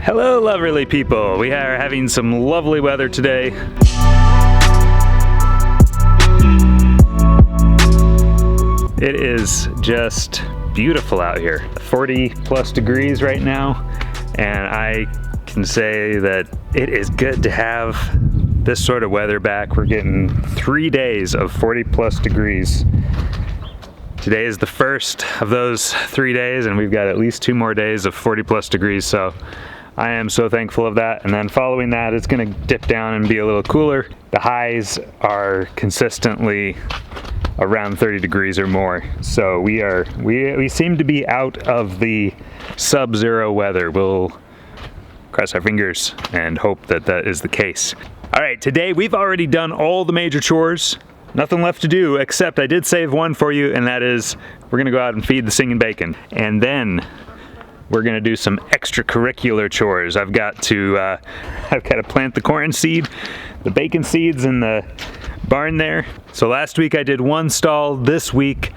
Hello lovely people, we are having some lovely weather today. It is just beautiful out here. 40 plus degrees right now, and I can say that it is good to have this sort of weather back. We're getting 3 days of 40 plus degrees. Today is the first of those 3 days, and we've got at least 2 more days of 40 plus degrees, so I am so thankful of that. And then following that, it's gonna dip down and be a little cooler. The highs are consistently around 30 degrees or more. So we seem to be out of the sub-zero weather. We'll cross our fingers and hope that that is the case. All right, today we've already done all the major chores. Nothing left to do, except I did save one for you, and that is we're gonna go out and feed the singing bacon. And then we're gonna do some extracurricular chores. I've got to plant the corn seed, the bacon seeds in the barn there. So last week I did one stall. This week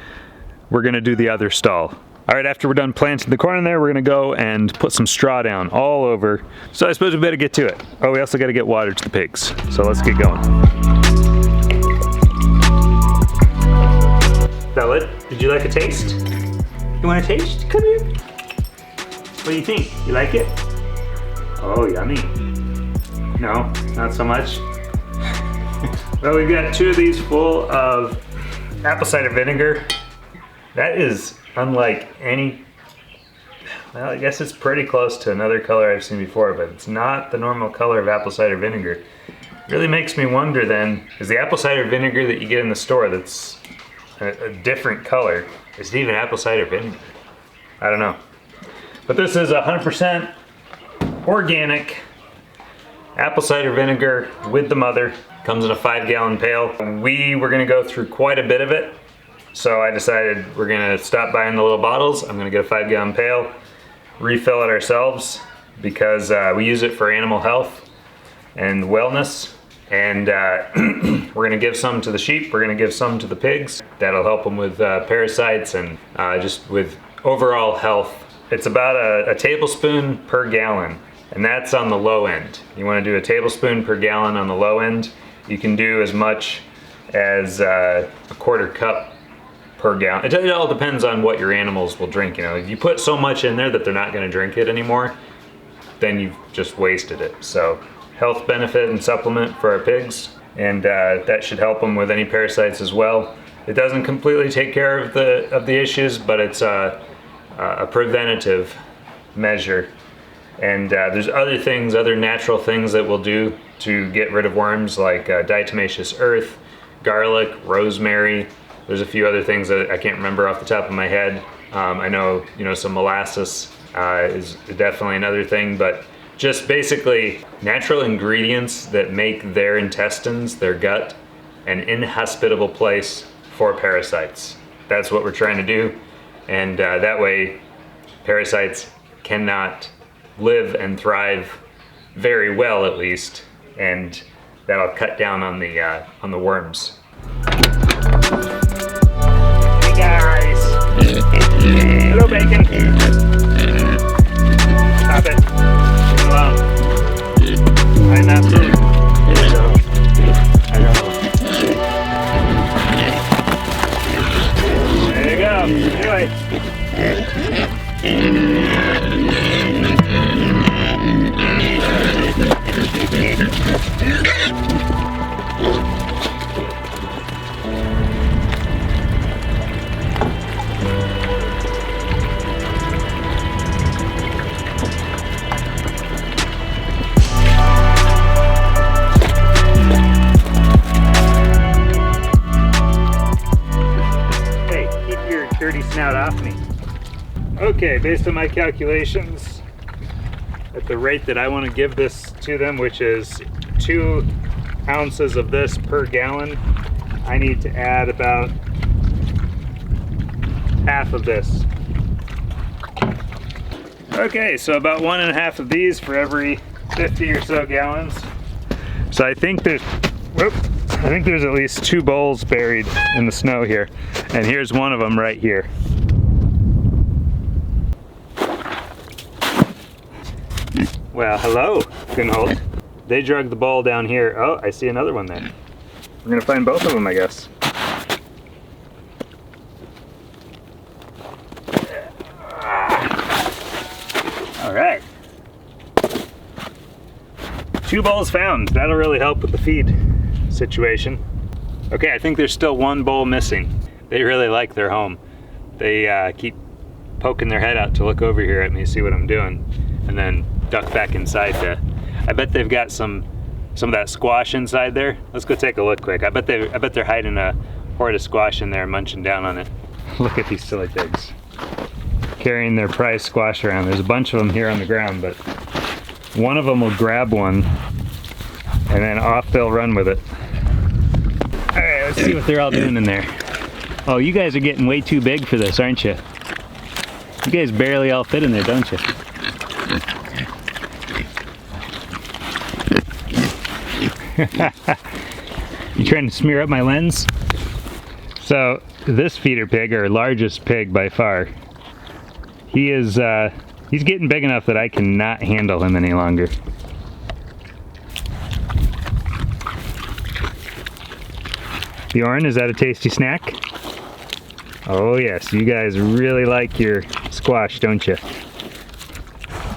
we're gonna do the other stall. All right, after we're done planting the corn in there, we're gonna go and put some straw down all over. So I suppose we better get to it. Oh, we also gotta get water to the pigs. So let's get going. Bella, did you like a taste? You want a taste? Come here. What do you think? You like it? Oh, yummy. No, not so much. Well, we've got 2 of these full of apple cider vinegar. That is unlike any, well, I guess it's pretty close to another color I've seen before, but it's not the normal color of apple cider vinegar. Really makes me wonder then, is the apple cider vinegar that you get in the store that's a different color, is it even apple cider vinegar? I don't know. But this is 100% organic apple cider vinegar with the mother. Comes in a 5-gallon pail. We were gonna go through quite a bit of it, so I decided we're gonna stop buying the little bottles. I'm gonna get a 5-gallon pail, refill it ourselves, because we use it for animal health and wellness. And we're gonna give some to the sheep, we're gonna give some to the pigs. That'll help them with parasites and just with overall health. It's about a tablespoon per gallon, and that's on the low end. You wanna do a tablespoon per gallon on the low end. You can do as much as a 1/4 cup per gallon. It all depends on what your animals will drink. You know, if you put so much in there that they're not gonna drink it anymore, then you've just wasted it. So health benefit and supplement for our pigs, and that should help them with any parasites as well. It doesn't completely take care of the issues, but it's a preventative measure. And there's other things, other natural things that we'll do to get rid of worms, like diatomaceous earth, garlic, rosemary. There's a few other things that I can't remember off the top of my head. I know, some molasses is definitely another thing, but just basically natural ingredients that make their intestines, their gut, an inhospitable place for parasites. That's what we're trying to do. And that way parasites cannot live and thrive very well, at least, and that'll cut down on the worms. Hey guys! Hello, bacon! Stop it! Leave it alone. Find that food. I don't know. There you go. Anyway. Hey, keep your dirty snout off me. Okay, based on my calculations, at the rate that I want to give this to them, which is 2 ounces of this per gallon, I need to add about half of this. Okay, so about 1.5 of these for every 50 or so gallons. So I think there's at least 2 bowls buried in the snow here, and here's one of them right here. Well, hello, Gunholt. They drug the ball down here. Oh, I see another one there. We're gonna find both of them, I guess. All right. 2 balls found. That'll really help with the feed situation. Okay, I think there's still 1 bowl missing. They really like their home. They keep poking their head out to look over here at me, see what I'm doing, and then duck back inside to, I bet they've got some of that squash inside there. Let's go take a look quick. I bet they're hiding a horde of squash in there, munching down on it. Look at these silly pigs. Carrying their prize squash around. There's a bunch of them here on the ground, but one of them will grab one and then off they'll run with it. All right, let's see what they're all doing in there. Oh, you guys are getting way too big for this, aren't you? You guys barely all fit in there, don't you? You trying to smear up my lens? So this feeder pig, our largest pig by far, he is he's getting big enough that I cannot handle him any longer. Bjorn, is that a tasty snack? Oh yes, you guys really like your squash, don't you?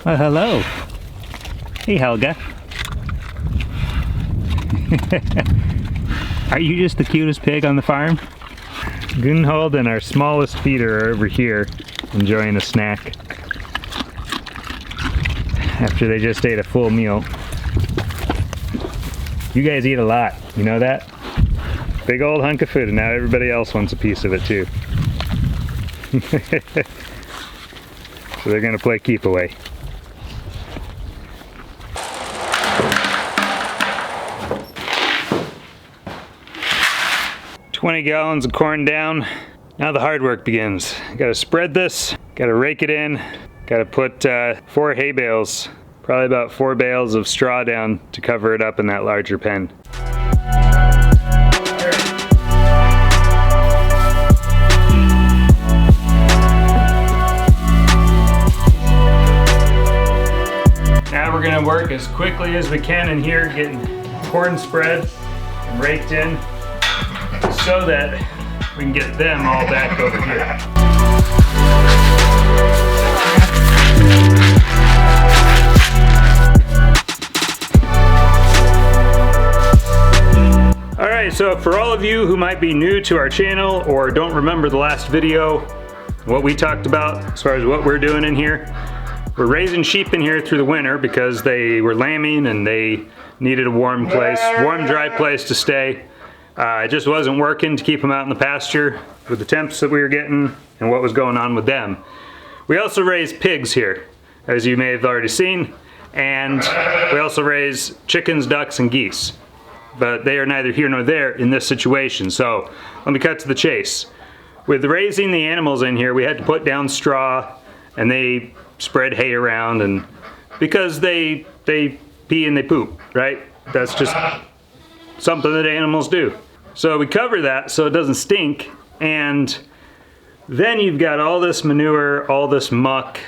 Well, hello. Hey, Helga. Are you just the cutest pig on the farm? Gunhold and our smallest feeder are over here enjoying a snack after they just ate a full meal. You guys eat a lot, you know that? Big old hunk of food, and now everybody else wants a piece of it too. So they're gonna play keep away. $20 gallons of corn down. Now the hard work begins. Gotta spread this, gotta rake it in, gotta put 4 hay bales, probably about 4 bales of straw down to cover it up in that larger pen. Now we're gonna work as quickly as we can in here, getting corn spread and raked in, so that we can get them all back over here. Alright, so for all of you who might be new to our channel or don't remember the last video, what we talked about as far as what we're doing in here, we're raising sheep in here through the winter because they were lambing and they needed a warm place, warm, dry place to stay. It just wasn't working to keep them out in the pasture with the temps that we were getting and what was going on with them. We also raise pigs here, as you may have already seen, and we also raise chickens, ducks, and geese. But they are neither here nor there in this situation, so let me cut to the chase. With raising the animals in here, we had to put down straw, and they spread hay around, and because they pee and they poop, right? That's just something that animals do. So we cover that so it doesn't stink, and then you've got all this manure, all this muck,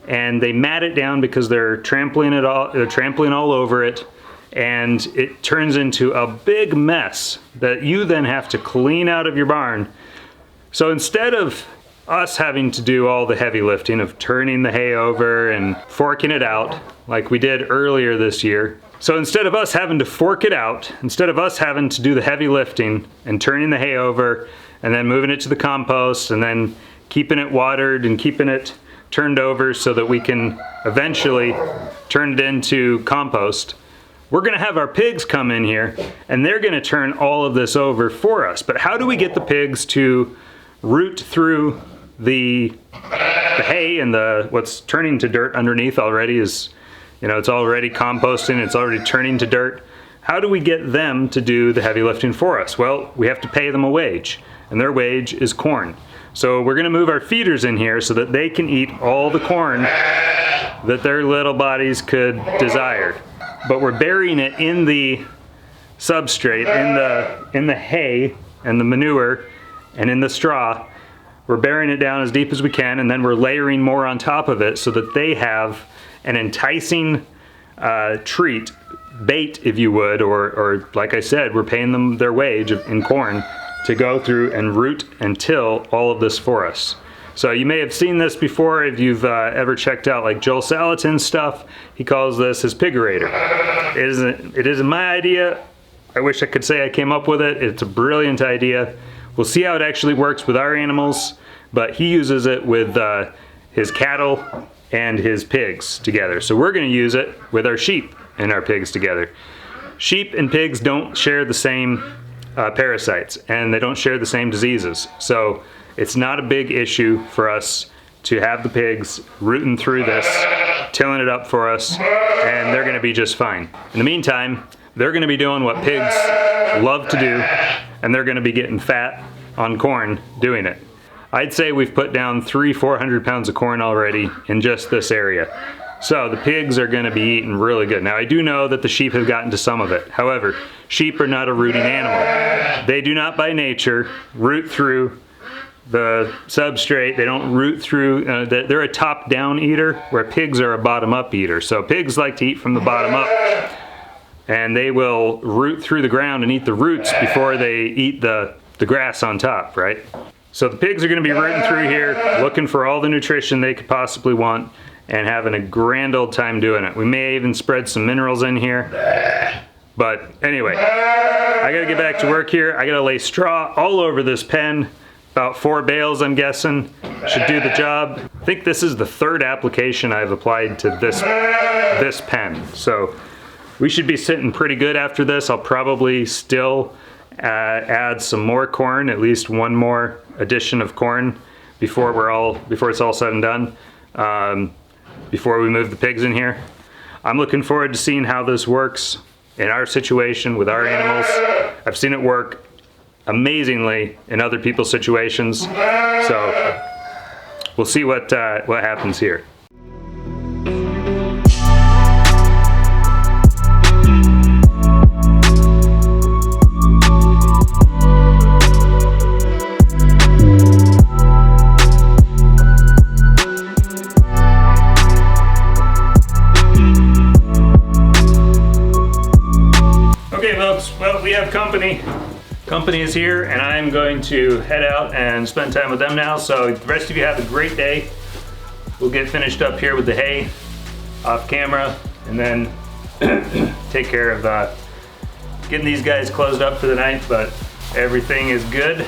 and they mat it down because they're trampling all over it, and it turns into a big mess that you then have to clean out of your barn. So instead of us having to do all the heavy lifting of turning the hay over and forking it out like we did earlier this year, so instead of us having to fork it out, instead of us having to do the heavy lifting and turning the hay over and then moving it to the compost and then keeping it watered and keeping it turned over so that we can eventually turn it into compost, we're gonna have our pigs come in here and they're gonna turn all of this over for us. But how do we get the pigs to root through the hay and what's turning to dirt underneath already is, you know, it's already composting, it's already turning to dirt. How do we get them to do the heavy lifting for us? Well, we have to pay them a wage, and their wage is corn. So we're gonna move our feeders in here so that they can eat all the corn that their little bodies could desire. But we're burying it in the substrate, in the hay and the manure and in the straw. We're burying it down as deep as we can, and then we're layering more on top of it so that they have an enticing treat, bait if you would, or like I said, we're paying them their wage in corn to go through and root and till all of this for us. So you may have seen this before if you've ever checked out like Joel Salatin's stuff. He calls this his pigurator. It isn't my idea. I wish I could say I came up with it. It's a brilliant idea. We'll see how it actually works with our animals, but he uses it with his cattle and his pigs together. So we're going to use it with our sheep and our pigs together. Sheep and pigs don't share the same parasites, and they don't share the same diseases. So it's not a big issue for us to have the pigs rooting through this, tilling it up for us, and they're going to be just fine. In the meantime, they're going to be doing what pigs love to do, and they're going to be getting fat on corn doing it. I'd say we've put down 300-400 pounds of corn already in just this area. So the pigs are going to be eating really good. Now I do know that the sheep have gotten to some of it. However, sheep are not a rooting animal. They do not by nature root through the substrate. They don't root through, they're a top-down eater, where pigs are a bottom-up eater. So pigs like to eat from the bottom up, and they will root through the ground and eat the roots before they eat the grass on top, right? So the pigs are going to be rooting through here, looking for all the nutrition they could possibly want, and having a grand old time doing it. We may even spread some minerals in here. But anyway, I gotta get back to work here. I gotta lay straw all over this pen. About 4 bales, I'm guessing, should do the job. I think this is the 3rd application I've applied to this pen. So we should be sitting pretty good after this. I'll probably still add some more corn, at least one more addition of corn before it's all said and done. Before we move the pigs in here. I'm looking forward to seeing how this works in our situation with our animals. I've seen it work amazingly in other people's situations, so we'll see what happens here. Well, we have company. Company is here, and I'm going to head out and spend time with them now. So the rest of you have a great day. We'll get finished up here with the hay off camera, and then take care of getting these guys closed up for the night, but everything is good.